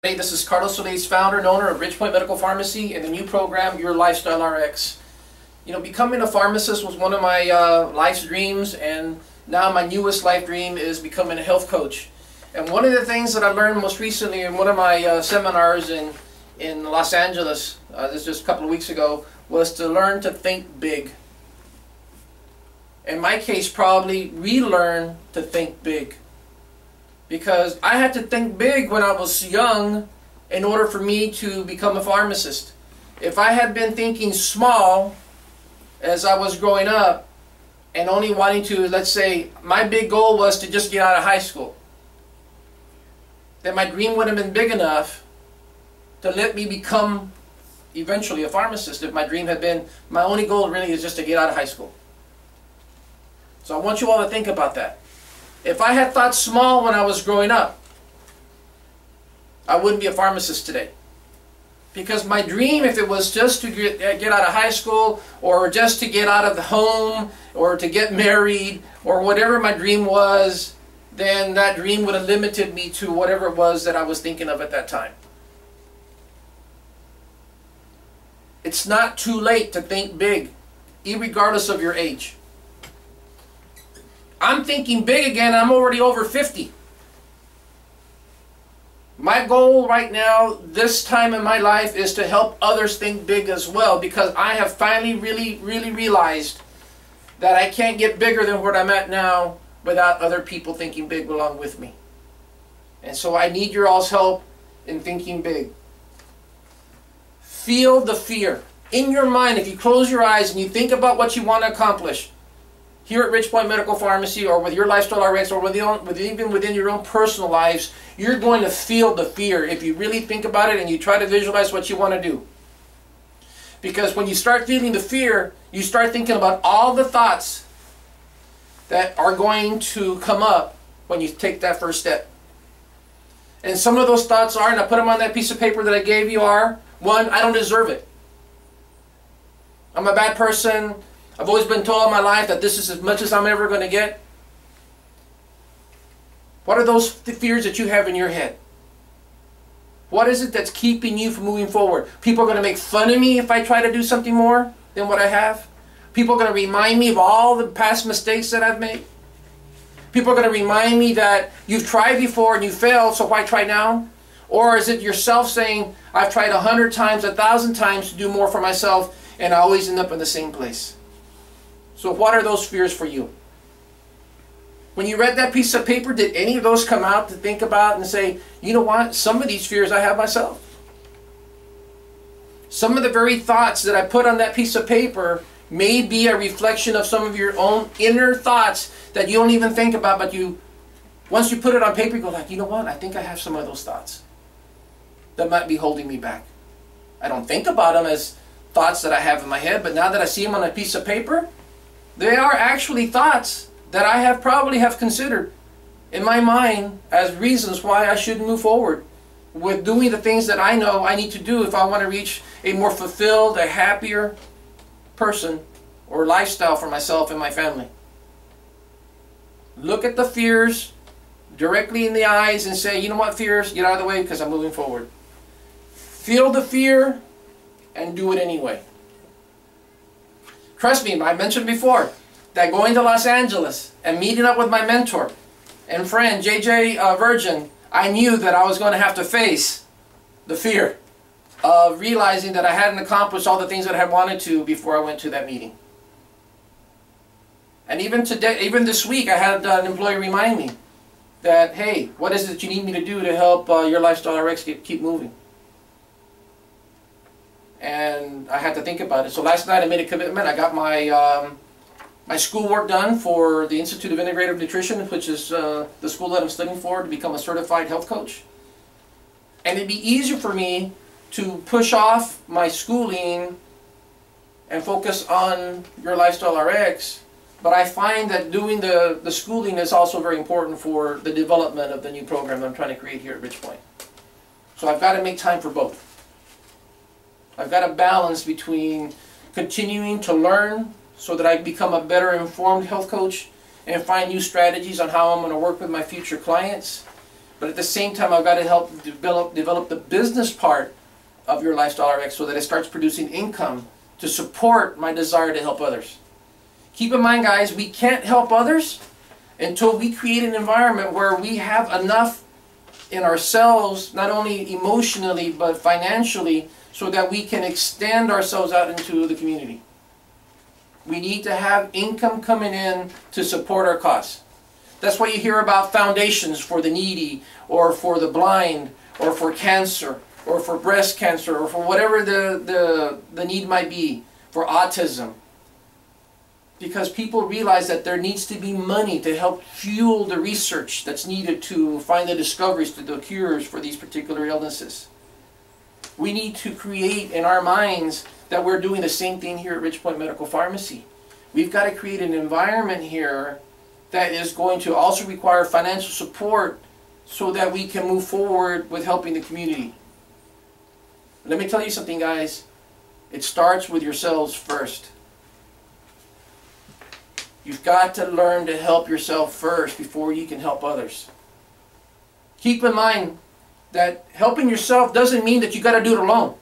Hey, this is Carlos Solis, founder and owner of Ridgepoint Medical Pharmacy and the new program, Your Lifestyle RX. You know, becoming a pharmacist was one of my life's dreams, and now my newest life dream is becoming a health coach. And one of the things that I learned most recently in one of my seminars in Los Angeles, this just a couple of weeks ago, was to learn to think big. In my case, probably relearn to think big. Because I had to think big when I was young in order for me to become a pharmacist. If I had been thinking small as I was growing up and only wanting to, let's say, my big goal was to just get out of high school, then my dream wouldn't have been big enough to let me become eventually a pharmacist. If my dream had been, my only goal really is just to get out of high school. So I want you all to think about that. If I had thought small when I was growing up, I wouldn't be a pharmacist today. Because my dream, if it was just to get out of high school, or just to get out of the home, or to get married, or whatever my dream was, then that dream would have limited me to whatever it was that I was thinking of at that time. It's not too late to think big, regardless of your age. I'm thinking big again. I'm already over 50. My goal right now, this time in my life, is to help others think big as well, because I have finally really realized that I can't get bigger than where I'm at now without other people thinking big along with me. And so I need your all's help in thinking big. Feel the fear. In your mind, if you close your eyes and you think about what you want to accomplish, here at Ridgepoint Medical Pharmacy, or with Your Lifestyle RX, or even within your own personal lives, you're going to feel the fear if you really think about it and you try to visualize what you want to do. Because when you start feeling the fear, you start thinking about all the thoughts that are going to come up when you take that first step. And some of those thoughts are, and I put them on that piece of paper that I gave you, are: 1, I don't deserve it. I'm a bad person. I've always been told in my life that this is as much as I'm ever going to get. What are those fears that you have in your head? What is it that's keeping you from moving forward? People are going to make fun of me if I try to do something more than what I have. People are going to remind me of all the past mistakes that I've made. People are going to remind me that you've tried before and you failed, so why try now? Or is it yourself saying, I've tried 100 times, 1,000 times to do more for myself, and I always end up in the same place? So what are those fears for you? When you read that piece of paper, did any of those come out to think about and say, you know what, some of these fears I have myself? Some of the very thoughts that I put on that piece of paper may be a reflection of some of your own inner thoughts that you don't even think about, but once you put it on paper, you go like, you know what, I think I have some of those thoughts that might be holding me back. I don't think about them as thoughts that I have in my head, but now that I see them on a piece of paper, they are actually thoughts that I probably have considered in my mind as reasons why I shouldn't move forward with doing the things that I know I need to do if I want to reach a more fulfilled, a happier person or lifestyle for myself and my family. Look at the fears directly in the eyes and say, you know what, fears, get out of the way because I'm moving forward. Feel the fear and do it anyway. Trust me, I mentioned before that going to Los Angeles and meeting up with my mentor and friend, JJ Virgin, I knew that I was going to have to face the fear of realizing that I hadn't accomplished all the things that I had wanted to before I went to that meeting. And even today, even this week, I had an employee remind me that, hey, what is it that you need me to do to help Your Lifestyle RX keep moving? And I had to think about it. So last night I made a commitment. I got my my schoolwork done for the Institute of Integrative Nutrition, which is the school that I'm studying for to become a certified health coach. And it'd be easier for me to push off my schooling and focus on Your Lifestyle RX. But I find that doing the schooling is also very important for the development of the new program I'm trying to create here at Ridgepoint. So I've got to make time for both. I've got to balance between continuing to learn so that I become a better informed health coach and find new strategies on how I'm going to work with my future clients, But at the same time, I've got to help develop the business part of your Lifestyle RX so that it starts producing income to support my desire to help others. Keep in mind, guys, we can't help others until we create an environment where we have enough in ourselves, not only emotionally but financially, so that we can extend ourselves out into the community. We need to have income coming in to support our cause. That's why you hear about foundations for the needy, or for the blind, or for cancer, or for breast cancer, or for whatever the need might be, for autism. Because people realize that there needs to be money to help fuel the research that's needed to find the discoveries to the cures for these particular illnesses. We need to create in our minds that we're doing the same thing here at Ridgepoint Medical Pharmacy. We've got to create an environment here that is going to also require financial support so that we can move forward with helping the community. Let me tell you something, guys. It starts with yourselves first. You've got to learn to help yourself first before you can help others. Keep in mind that helping yourself doesn't mean that you got to do it alone.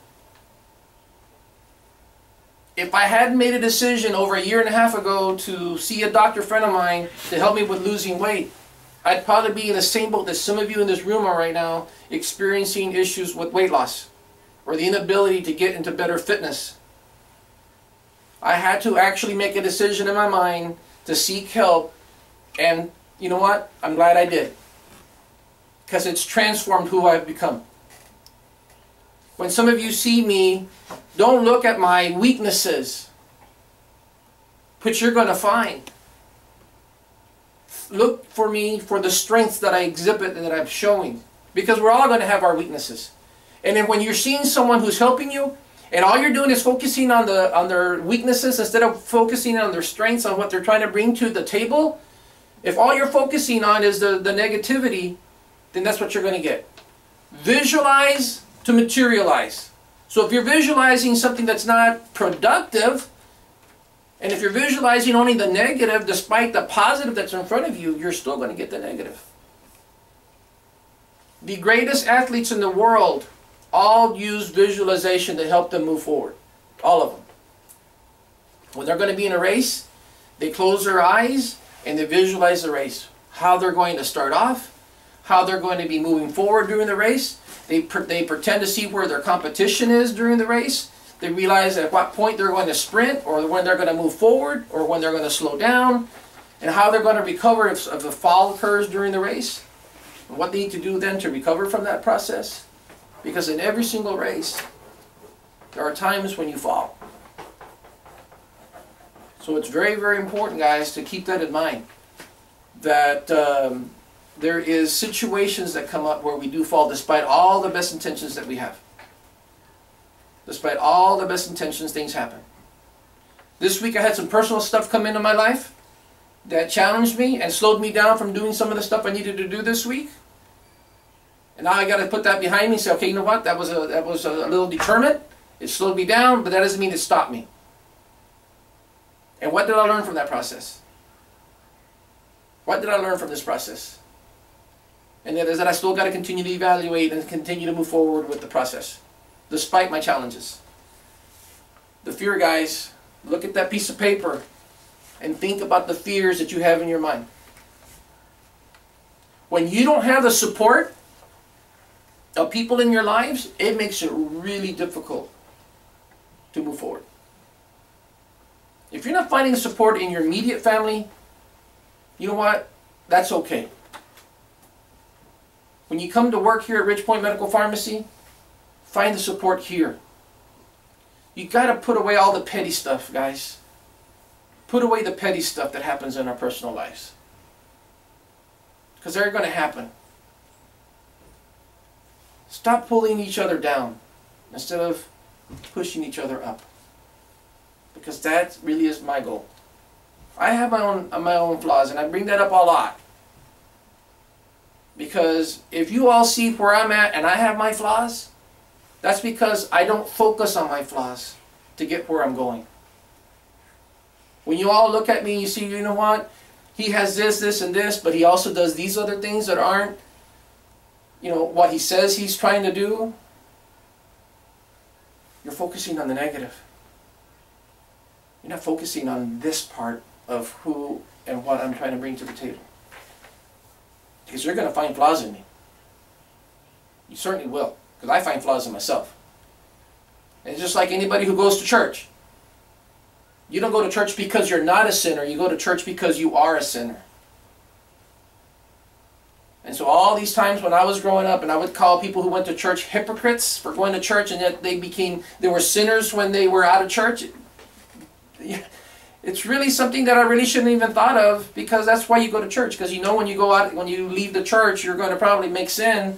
If I hadn't made a decision over a year and a half ago to see a doctor friend of mine to help me with losing weight, I'd probably be in the same boat that some of you in this room are right now, experiencing issues with weight loss or the inability to get into better fitness. I had to actually make a decision in my mind to seek help, and you know what? I'm glad I did, because it's transformed who I've become. When some of you see me, don't look at my weaknesses, which you're going to find. Look for me for the strengths that I exhibit and that I'm showing, because we're all going to have our weaknesses. And then when you're seeing someone who's helping you, and all you're doing is focusing on their weaknesses instead of focusing on their strengths, on what they're trying to bring to the table, if all you're focusing on is the negativity, then that's what you're going to get. Visualize to materialize. So if you're visualizing something that's not productive, and if you're visualizing only the negative despite the positive that's in front of you, you're still going to get the negative. The greatest athletes in the world all use visualization to help them move forward. All of them. When they're going to be in a race, they close their eyes and they visualize the race. How they're going to start off, how they're going to be moving forward during the race. They pretend to see where their competition is during the race. They realize at what point they're going to sprint, or when they're going to move forward, or when they're going to slow down, and how they're going to recover if a fall occurs during the race, and what they need to do then to recover from that process. Because in every single race, there are times when you fall. So it's very, very important, guys, to keep that in mind. That there is situations that come up where we do fall despite all the best intentions that we have. Despite all the best intentions, things happen. This week I had some personal stuff come into my life that challenged me and slowed me down from doing some of the stuff I needed to do this week. And now I got to put that behind me and say, okay, you know what? That was a little deterrent. It slowed me down, but that doesn't mean it stopped me. And what did I learn from that process? What did I learn from this process? And that is that I still got to continue to evaluate and continue to move forward with the process, despite my challenges. The fear, guys, look at that piece of paper and think about the fears that you have in your mind. When you don't have the support of people in your lives, it makes it really difficult to move forward. If you're not finding support in your immediate family, you know what? That's okay. When you come to work here at Ridgepoint Medical Pharmacy, find the support here. You got to put away all the petty stuff, guys. Put away the petty stuff that happens in our personal lives. Because they're going to happen. Stop pulling each other down instead of pushing each other up. Because that really is my goal. I have my own flaws, and I bring that up a lot. Because if you all see where I'm at and I have my flaws, that's because I don't focus on my flaws to get where I'm going. When you all look at me and you see, you know what? He has this, this, and this, but he also does these other things that aren't what he says he's trying to do, you're focusing on the negative. You're not focusing on this part of who and what I'm trying to bring to the table. Because you're going to find flaws in me. You certainly will. Because I find flaws in myself. And it's just like anybody who goes to church. You don't go to church because you're not a sinner. You go to church because you are a sinner. And so all these times when I was growing up, and I would call people who went to church hypocrites for going to church, and yet they were sinners when they were out of church. It's really something that I really shouldn't even thought of, because that's why you go to church. Because when you go out, when you leave the church, you're going to probably make sin,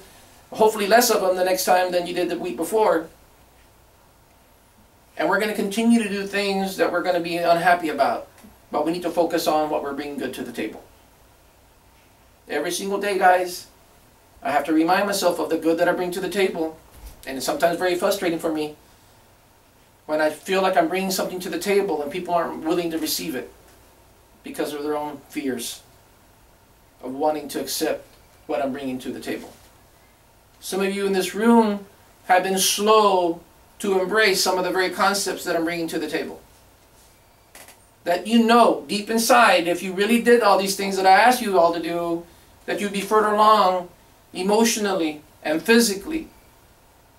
hopefully less of them the next time than you did the week before. And we're going to continue to do things that we're going to be unhappy about. But we need to focus on what we're bringing good to the table. Every single day, guys, I have to remind myself of the good that I bring to the table. And it's sometimes very frustrating for me when I feel like I'm bringing something to the table and people aren't willing to receive it because of their own fears of wanting to accept what I'm bringing to the table. Some of you in this room have been slow to embrace some of the very concepts that I'm bringing to the table. That deep inside, if you really did all these things that I asked you all to do, that you'd be further along emotionally and physically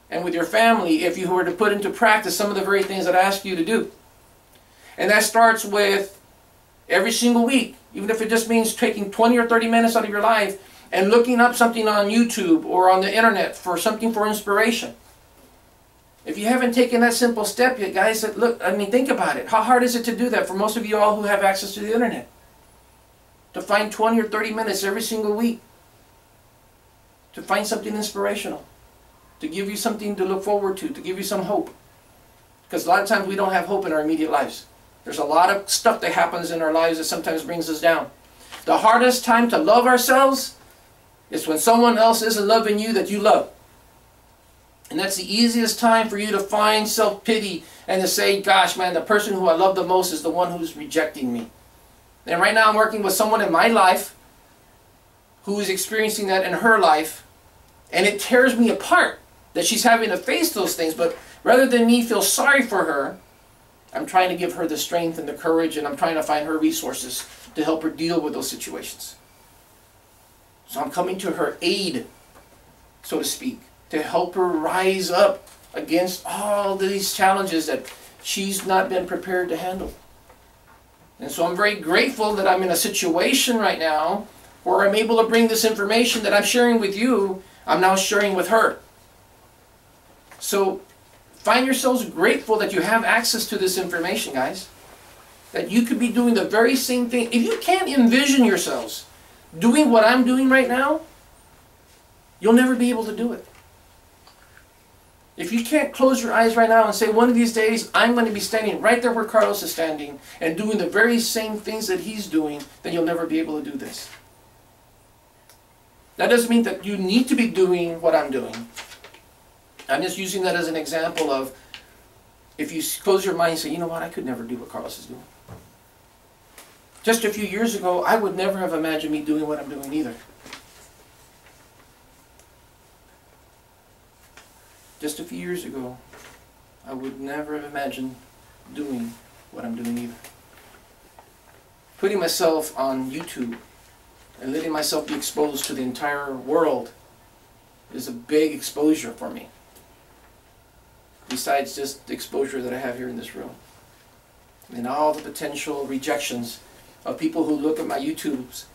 and with your family if you were to put into practice some of the very things that I asked you to do. And that starts with every single week, even if it just means taking 20 or 30 minutes out of your life and looking up something on YouTube or on the internet for something for inspiration. If you haven't taken that simple step yet, guys, think about it. How hard is it to do that for most of you all who have access to the internet? To find 20 or 30 minutes every single week. To find something inspirational. To give you something to look forward to give you some hope. Because a lot of times we don't have hope in our immediate lives. There's a lot of stuff that happens in our lives that sometimes brings us down. The hardest time to love ourselves is when someone else isn't loving you that you love. And that's the easiest time for you to find self-pity and to say, gosh, man, the person who I love the most is the one who's rejecting me. And right now I'm working with someone in my life who is experiencing that in her life. And it tears me apart that she's having to face those things. But rather than me feel sorry for her, I'm trying to give her the strength and the courage, and I'm trying to find her resources to help her deal with those situations. So I'm coming to her aid, so to speak, to help her rise up against all these challenges that she's not been prepared to handle. And so I'm very grateful that I'm in a situation right now where I'm able to bring this information that I'm sharing with you, I'm now sharing with her. So find yourselves grateful that you have access to this information, guys. That you could be doing the very same thing. If you can't envision yourselves doing what I'm doing right now, you'll never be able to do it. If you can't close your eyes right now and say, one of these days, I'm going to be standing right there where Carlos is standing and doing the very same things that he's doing, then you'll never be able to do this. That doesn't mean that you need to be doing what I'm doing. I'm just using that as an example of, if you close your mind and say, you know what, I could never do what Carlos is doing. Just a few years ago, I would never have imagined me doing what I'm doing either. Just a few years ago, I would never have imagined doing what I'm doing either. Putting myself on YouTube and letting myself be exposed to the entire world is a big exposure for me. Besides just the exposure that I have here in this room. And all the potential rejections of people who look at my YouTube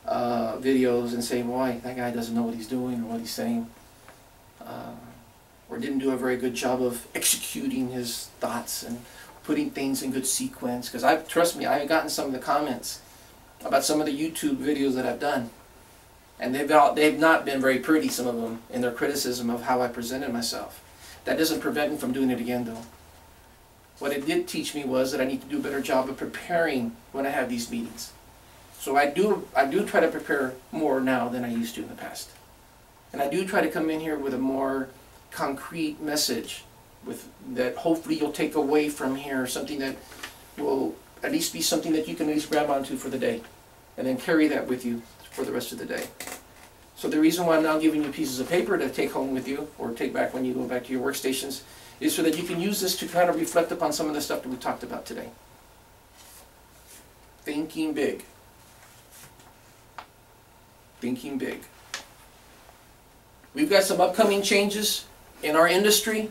videos and say, boy, that guy doesn't know what he's doing or what he's saying. Or didn't do a very good job of executing his thoughts and putting things in good sequence. Because trust me, I've gotten some of the comments about some of the YouTube videos that I've done. And they've not been very pretty, some of them, in their criticism of how I presented myself. That doesn't prevent me from doing it again, though. What it did teach me was that I need to do a better job of preparing when I have these meetings. So I do try to prepare more now than I used to in the past. And I do try to come in here with a more concrete message that hopefully you'll take away from here, something that will at least be something that you can at least grab onto for the day, and then carry that with you for the rest of the day. So the reason why I'm now giving you pieces of paper to take home with you, or take back when you go back to your workstations, is so that you can use this to kind of reflect upon some of the stuff that we talked about today. Thinking big. Thinking big. We've got some upcoming changes in our industry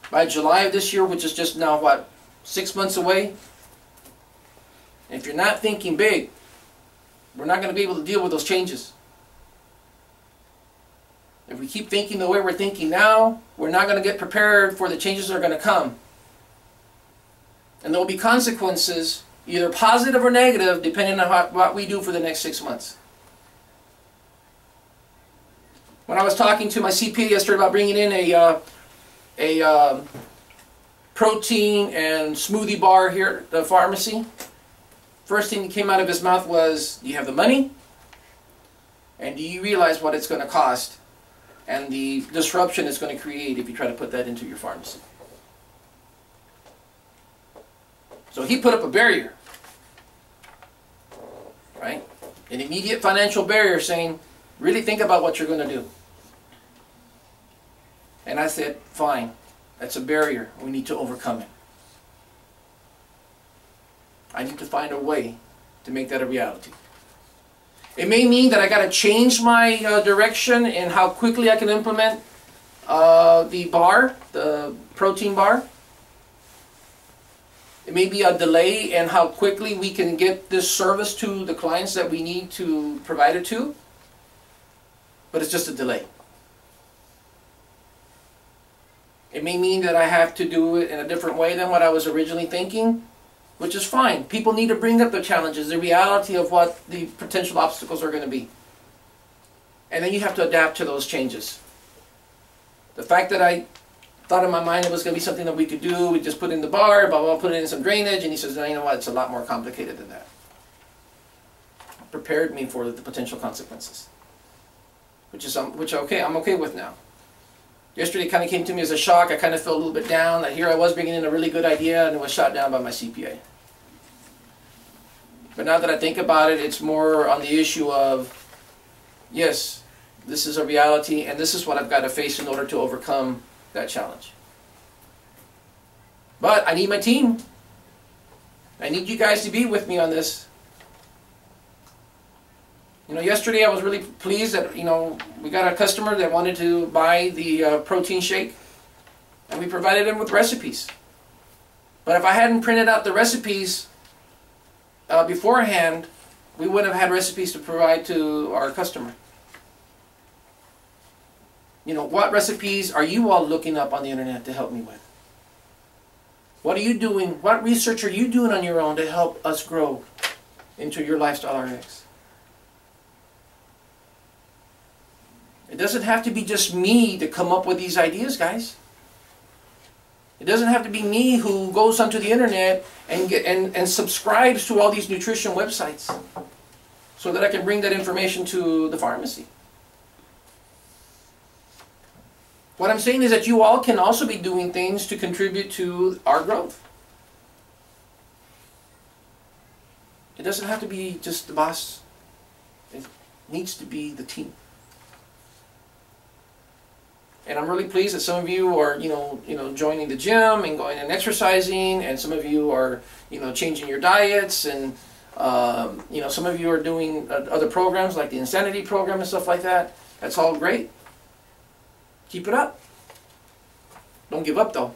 by July of this year, which is just now, what, 6 months away? And if you're not thinking big, we're not going to be able to deal with those changes. If we keep thinking the way we're thinking now, we're not going to get prepared for the changes that are going to come. And there will be consequences, either positive or negative, depending on what we do for the next 6 months. When I was talking to my CPA yesterday about bringing in a protein and smoothie bar here at the pharmacy, first thing that came out of his mouth was, do you have the money? And do you realize what it's going to cost? And the disruption it's going to create if you try to put that into your pharmacy. So he put up a barrier, right? An immediate financial barrier, saying, really think about what you're going to do. And I said, fine, that's a barrier. We need to overcome it. I need to find a way to make that a reality. It may mean that I got to change my direction in how quickly I can implement the bar, the protein bar. It may be a delay in how quickly we can get this service to the clients that we need to provide it to. But it's just a delay. It may mean that I have to do it in a different way than what I was originally thinking, which is fine. People need to bring up the challenges, the reality of what the potential obstacles are going to be. And then you have to adapt to those changes. The fact that I thought in my mind it was going to be something that we could do, we just put in the bar, blah, blah, put it in some drainage, and he says, no, you know what, it's a lot more complicated than that. Prepared me for the potential consequences. Okay, I'm okay with now. Yesterday it kind of came to me as a shock. I kind of felt a little bit down that here I was bringing in a really good idea and it was shot down by my CPA. But now that I think about it, it's more on the issue of, yes, this is a reality and this is what I've got to face in order to overcome that challenge. But I need my team. I need you guys to be with me on this. You know, yesterday I was really pleased that, you know, we got a customer that wanted to buy the protein shake, and we provided them with recipes. But if I hadn't printed out the recipes beforehand, we wouldn't have had recipes to provide to our customer. You know, what recipes are you all looking up on the internet to help me with? What are you doing? What research are you doing on your own to help us grow into your Lifestyle RX? It doesn't have to be just me to come up with these ideas, guys. It doesn't have to be me who goes onto the internet and subscribes to all these nutrition websites so that I can bring that information to the pharmacy. What I'm saying is that you all can also be doing things to contribute to our growth. It doesn't have to be just the boss. It needs to be the team. And I'm really pleased that some of you are, you know, joining the gym and going and exercising, and some of you are, you know, changing your diets, and you know, some of you are doing other programs like the Insanity program and stuff like that. That's all great. Keep it up. Don't give up though.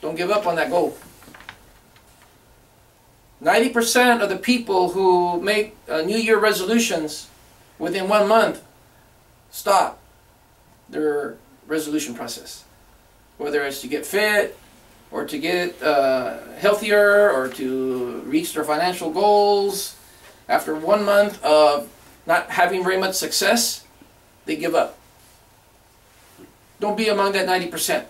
Don't give up on that goal. 90% of the people who make New Year resolutions within 1 month stop their resolution process, whether it's to get fit or to get healthier or to reach their financial goals. After 1 month of not having very much success, they give up. Don't be among that 90%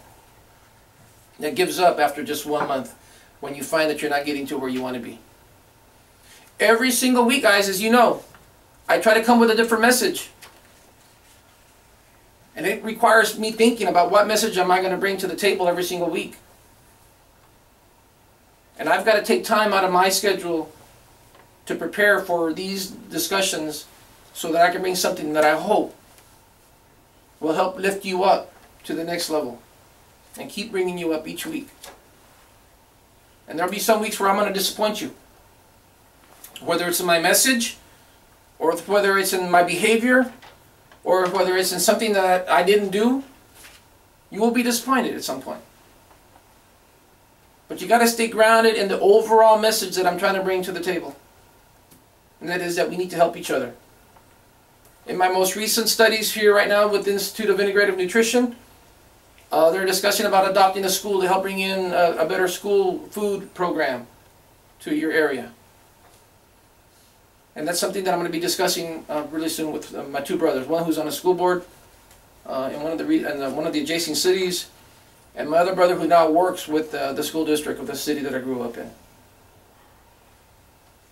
that gives up after just 1 month when you find that you're not getting to where you want to be. Every single week, guys, as you know, I try to come with a different message. And it requires me thinking about what message am I going to bring to the table every single week. And I've got to take time out of my schedule to prepare for these discussions so that I can bring something that I hope will help lift you up to the next level and keep bringing you up each week. And there'll be some weeks where I'm going to disappoint you, whether it's in my message, or whether it's in my behavior, or whether it's in something that I didn't do. You will be disappointed at some point. But you got to stay grounded in the overall message that I'm trying to bring to the table. And that is that we need to help each other. In my most recent studies here right now with the Institute of Integrative Nutrition, they're discussing about adopting a school to help bring in a better school food program to your area. And that's something that I'm going to be discussing really soon with my two brothers. One who's on a school board in one of the adjacent cities, and my other brother who now works with the school district of the city that I grew up in.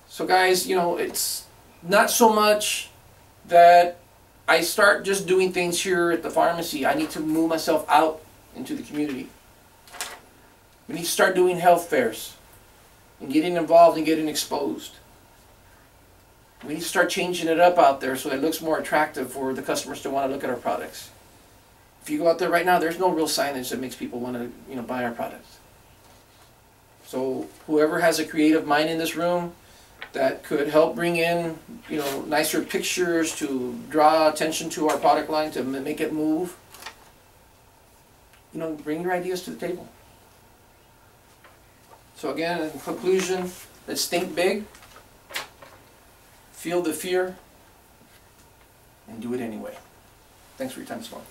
So guys, you know, it's not so much that I start just doing things here at the pharmacy. I need to move myself out into the community. We need to start doing health fairs and getting involved and getting exposed. We need to start changing it up out there so it looks more attractive for the customers to want to look at our products. If you go out there right now, there's no real signage that makes people want to, you know, buy our products. So whoever has a creative mind in this room that could help bring in, you know, nicer pictures to draw attention to our product line, to make it move, you know, bring your ideas to the table. So again, in conclusion, let's think big, feel the fear, and do it anyway. Thanks for your time this morning.